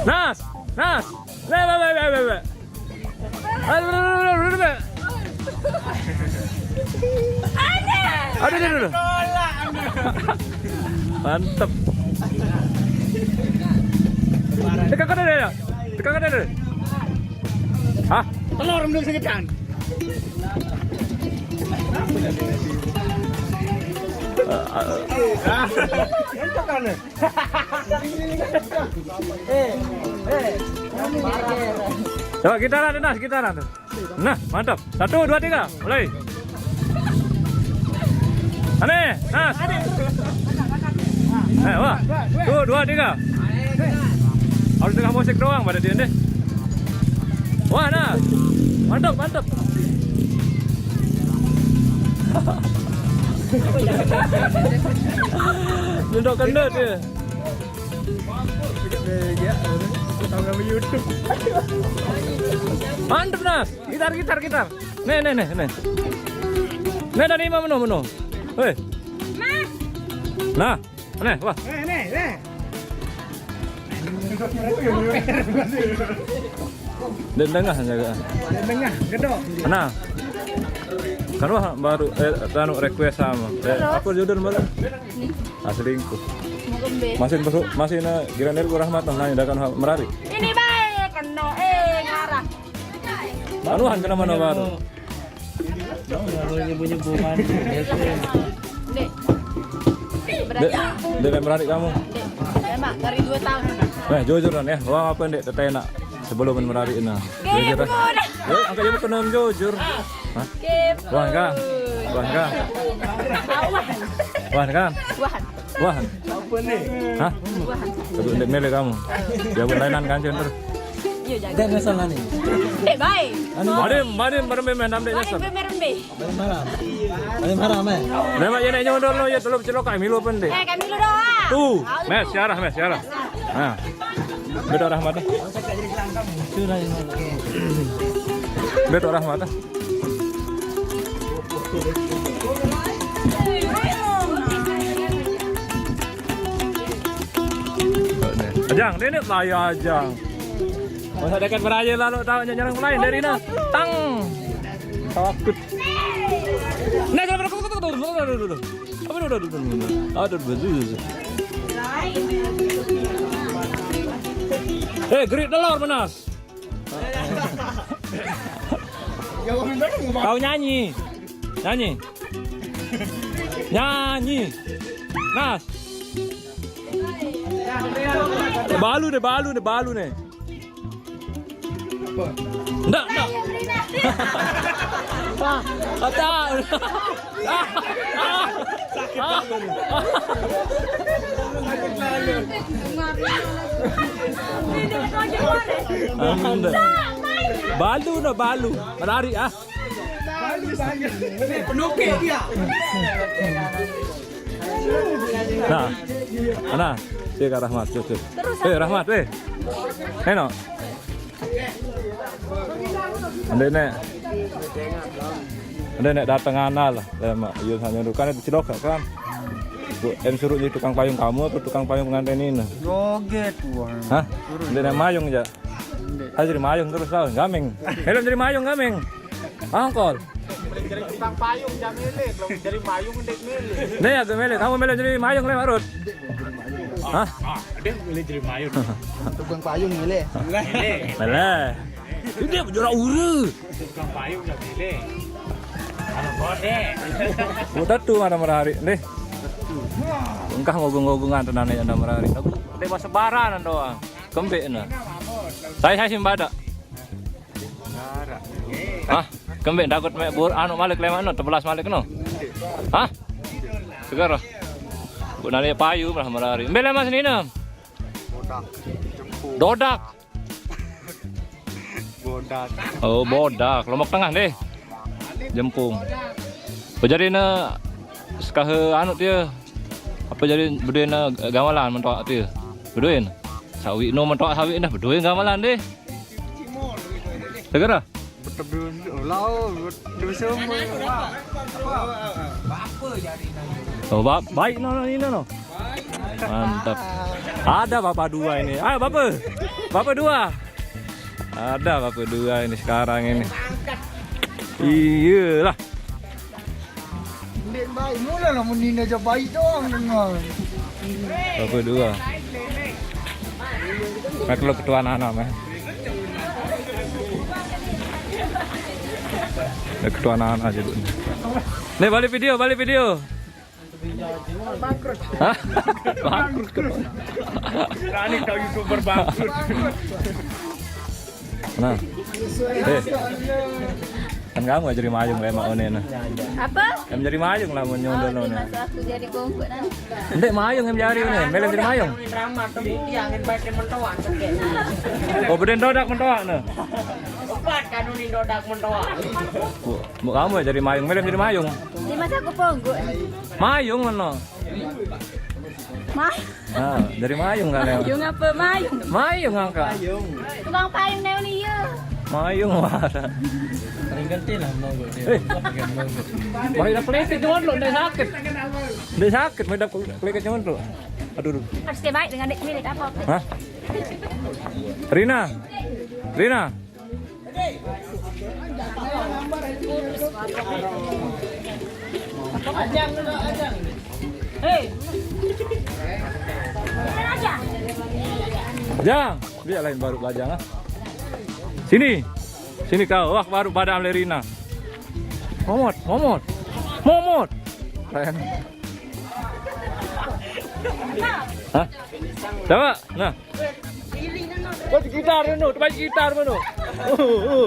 Nas. Le. Aduh. Mantap. Dekat ada. Hah? Telur mendung segedan. Coba gitaran. Nah, mantap. 1, 2, 3, mulai. Aneh, Nas. Wah. 1, 2, 3. Harus tengah musik doang pada dia deh. Wah, Nas. Mantap. Duduk kendut dia. Tahu nama YouTube. Mantap, Nas. Gitar. Nih. Nih dari mana? Weh. Nah, wah. Nih. Dan tengah jaga. Tengah, gedok. Nah. Kan wah baru request sama. Aku jodoh malah. Selingkuh. Masih na giran ku rahmat nanya dakan merari. Ini baik kena ngarah. Anuhan kena mana baru? Nyebu-nyebu man. Dek merari kamu. Emang dari 2 tahun. Jujur ya. Wah apa ndek teteh nak sebelum merari ina. Jujur. Angkat jemput kenom jujur. Hah? Wahan kan? Wahan. Apa nih? Hah? Kedua ndek mele kamu. Dia berlainan kan cender. Iya jaga. Dan masalah nih. Baik. Madem main ndek nyasar. Merembe. Marah, meh. Lemak ye nek nyondol lo ya telur celok kami lo pendek. Kami lu doang. Tuh, mes syarah. Nah. Beda rahmat. Beda rahmat. Ajang, ini laya ajang. Masa dekat beraya lalu tahu nyerang lain dari na. Tang. Takut. Nah, aduh. Gerit telur Menas. Kau nyanyi. Nas. Balu nih. Enggak. Balu. Merari ah. Penuke dia. Nah, Cek Rahmat, cek. Rahmat, Neno. Ande nek datang anal lah, mak yo hanya dukan itu cilok kan. Em suruh jadi tukang payung kamu atau tukang payung pengantin ini? Joget, Bang. Hah? Ande mayung aja. Jadi mayung terus tau, gaming. Helm jadi mayung gaming. Angkol. Jadi tukang payung jam mele, belum jadi mayung ndek mele. Nih ya mele, kamu mele jadi mayung le marut. Hah? Dia mele jadi mayung. Tukang payung mele. Mele. Dia juara uru. Tukang payung jam mele. Ada bode. Udah tuh mana merari, nih. Engkah ngogung-ngogungan tenan ya merari. Aku dewa sebaran doang. Kembek na. Saya simbada. Hah? Kembek takut mek bur anu malik lemak no, 13 malik no. Hah? Segar. Bu nali payu lah merari. Mbele mas ni nam. Dodak. Oh, bodak. Lombok tengah deh. Jempung. Jadi na sekah anu dia. Apa jadi bedena gamelan mentok dia. Beduin. Sawi no mentok sawi dah beduin gamelan deh. Segar. Oh, baik no. Mantap. Ada bapak dua ini. Ayo bapak. Bapak dua. Ada bapak dua ini sekarang ini. Iyalah. Dek baik mula lah menina je baik doang dengar. Bapak dua. Kalau ketua anak-anak mah. Ketua anak-anak aja dulu. Nih balik video, balik video. Bangkrut. Hah? Bangkrut. Berani kau YouTuber bangkrut. Nah. Kan kamu jadi mayung kayak mau nih. Apa? Em jadi mayung lah mau nyundul Oh, nih. masa aku jadi gongkut nanti. Ndek mayung em jari nih, belum jadi mayung. Drama terbukti angin baik mentoan kayaknya. Oh, beden dodak mentoak nih. Opat kanunin dodak mentoan. Bu kamu ya jadi mayung, belum jadi mayung. Di masa aku ponggok. Mayung mana? Nah, dari mayung kan ya. Mayung apa mayung? Mayung angka. Tukang payung neo ni ya. Mayung mana? Wah, dah kelekit cuman lo, dah sakit. Dah sakit, dah kelekit cuman lo. Aduh. Harus dia baik dengan dek milik apa? Hah? Rina. Rina. Ajang dulu, ajang. Hei. Aja. Jang, dia lain baru bajang ah. Sini. Sini kau. Wah, baru pada Rina. Momot, momot. Momot. Keren. Hah? Coba, nah. Baca gitar mana? Baca gitar mana?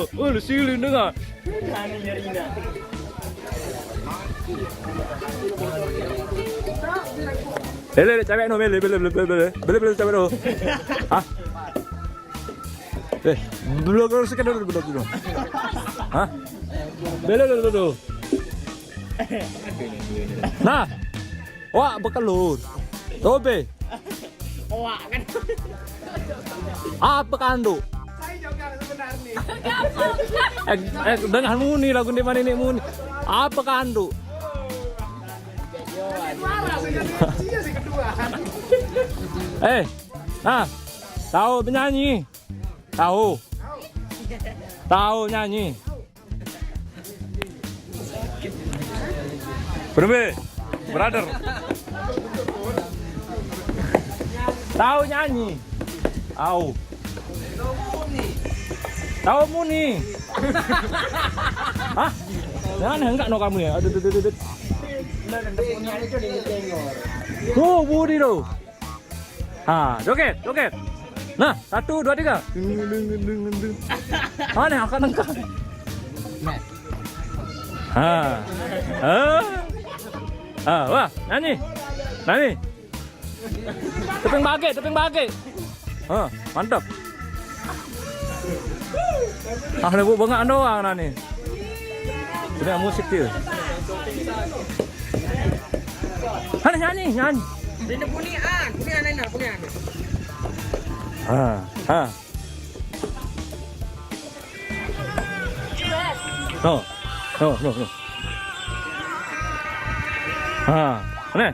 Lu silin dengar. Bele, cakap no, bele cakap no. Hah? Belum sekedar belum. Hah? Bele dulu. Nah. Wah, bekalur. Tobe. Wah kan. Apa kandu? Saya juga sebenarnya. Dengan muni lagu di mana ini muni? Apa kandu? Suara saya si kedua. Nah, tahu penyanyi? Tahu? Tahu nyanyi? Brother. Tahu nyanyi? Tahu. Tahu muni? Hah? Jangan enggak no kamu ya? Aduh. Budi lo. Joget. Nah, 1, 2, 3. Aneh akan engkau. Wah, nyanyi. Teping bage. Mantap. Ada bu bengak doang nani. Sudah musik dia. Ada nyanyi. Ini punian enak. No. Aneh.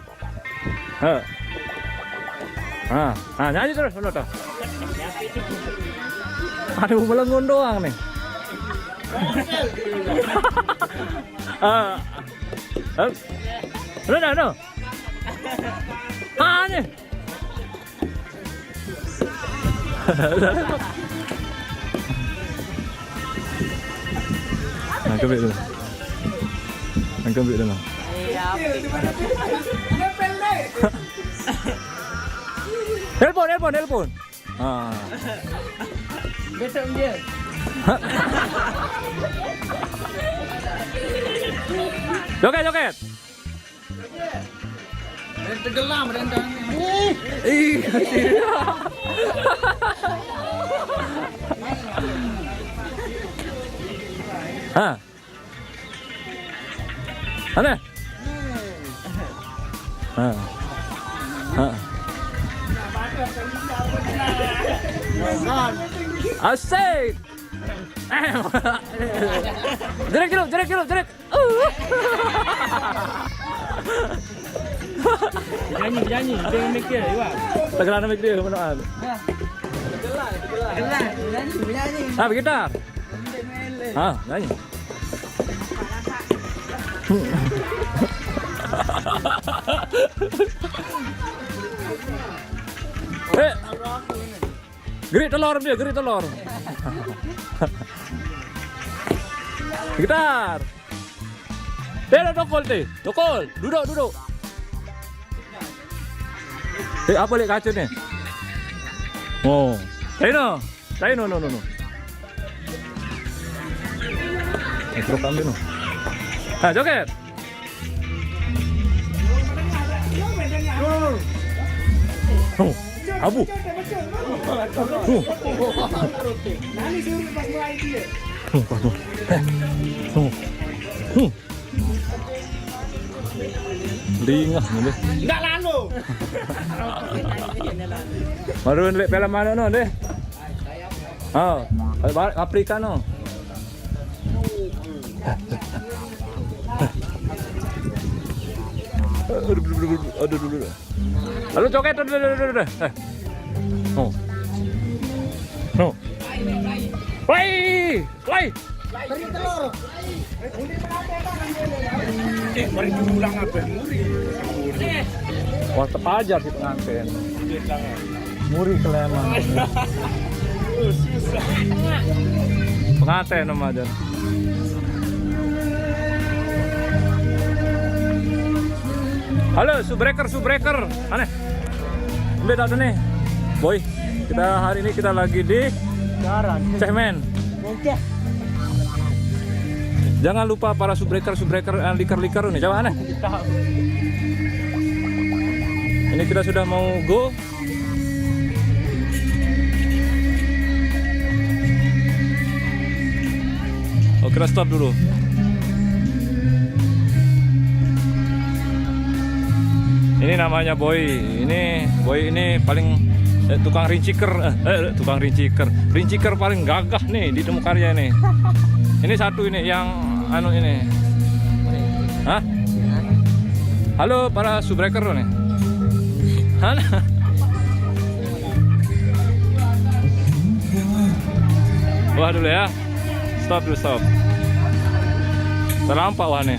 Nyanyi terus bener. Aduh, melengun doang nih. Udah. Nih. Angkat dulu. Telepon. Besok dia. Joget. Tenggelam rendang. Ih, Aneh. Asik. Jerik. Nyanyi, dengan mic dia, Iwan. Tegelan mic dia menaan. Ah, gitar. Ah, nyanyi. Gerik telur dia, gerik telur. Gitar. Tokol deh, tokol. Duduk. Apa lihat kaca nih? Oh, no. Terus ambil no. Ah, joget. Oh, abu. Lingah ni. Enggak lalu. Baru lihat film mana no deh? Oh, Afrika no. Aduh. Lalu coket aduh. Oh. No. Play. Mari pulang apa? Wah, tepajar si pengantin. Muri Sleman. Pengantin nama aja. Halo, Subreaker. Mana? Beda tuh nih. Boy, hari ini kita lagi di Cemen. Jangan lupa para subreaker liker nih, coba aneh. Ini kita sudah mau go. Oh, kita stop dulu. Ini namanya Boy. Boy ini paling tukang rinciker. Rinciker paling gagah nih di Temu Karya nih. Ini satu ini yang anu ini. Hah? Halo para subreaker nih. Hana. Wah dulu ya. Stop. Terlampak wah nih.